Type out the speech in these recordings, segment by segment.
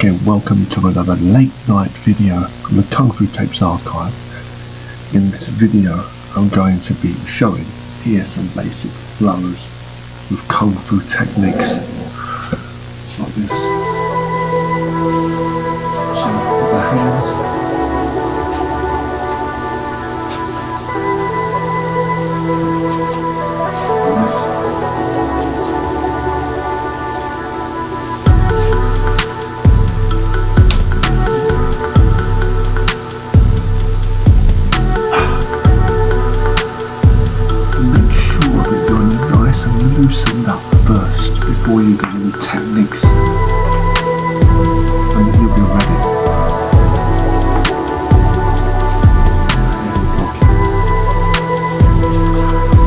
again, welcome to another late night video from the Kung Fu Tapes archive. In this video I'm going to be showing here some basic flows with Kung Fu techniques like this. So with the hands, loosened up first before you go into techniques, and then you'll be ready.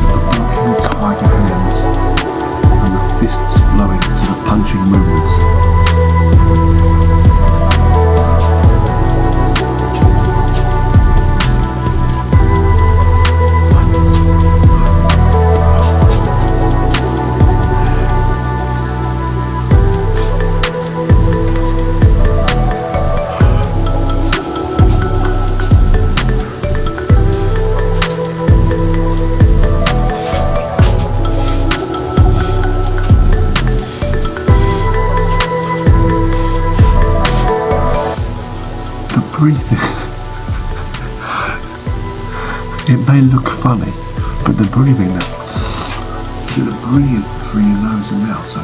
The blocking tiger hands and the fists flowing to the punching movements. Breathing. It may look funny, but the breathing now, you're going to breathe through your nose and mouth. So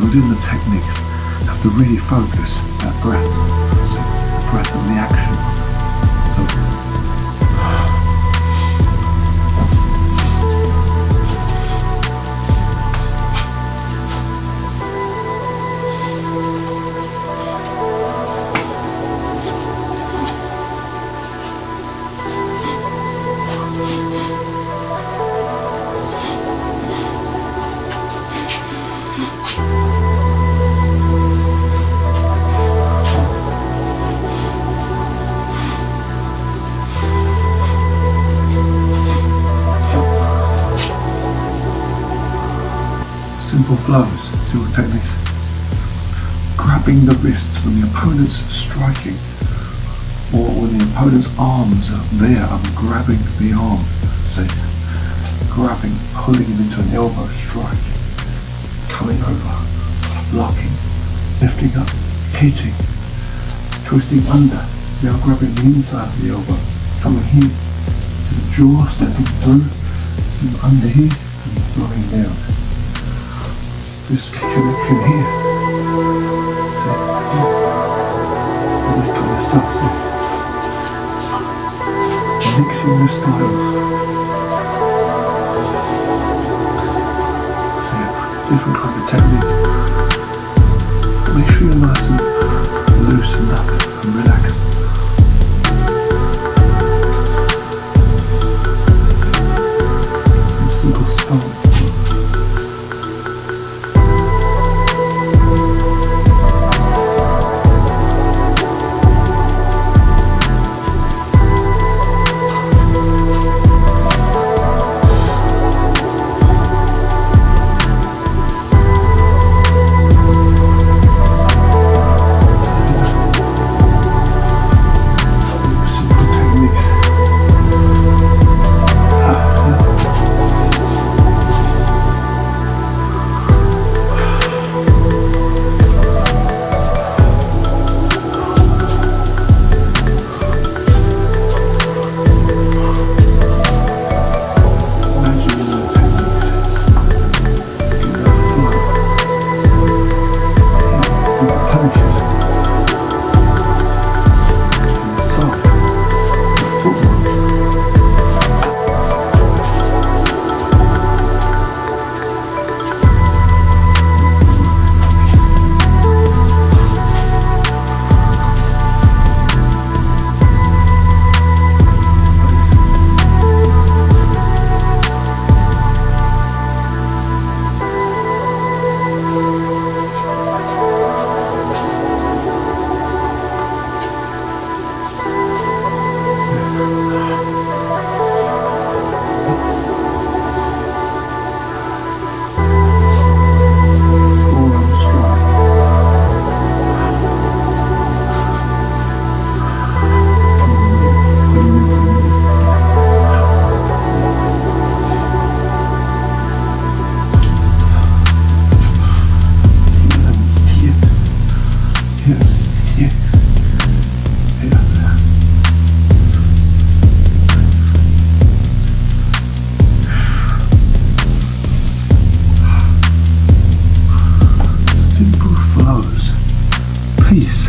within the technique, you have to really focus that breath, so the breath and the action. Simple flows, simple techniques. Grabbing the wrists when the opponent's striking, or when the opponent's arms are there, I'm grabbing the arm. So grabbing, pulling him into an elbow strike, coming over, blocking, lifting up, hitting, twisting under, now grabbing the inside of the elbow, coming here to the jaw, stepping through, and under here, and throwing down. This connection here, see, all this kind of stuff, see, mixing the styles, see, different kind of technique. Make sure you're nice and loosened up and relaxed. And simple stance. blows. Peace.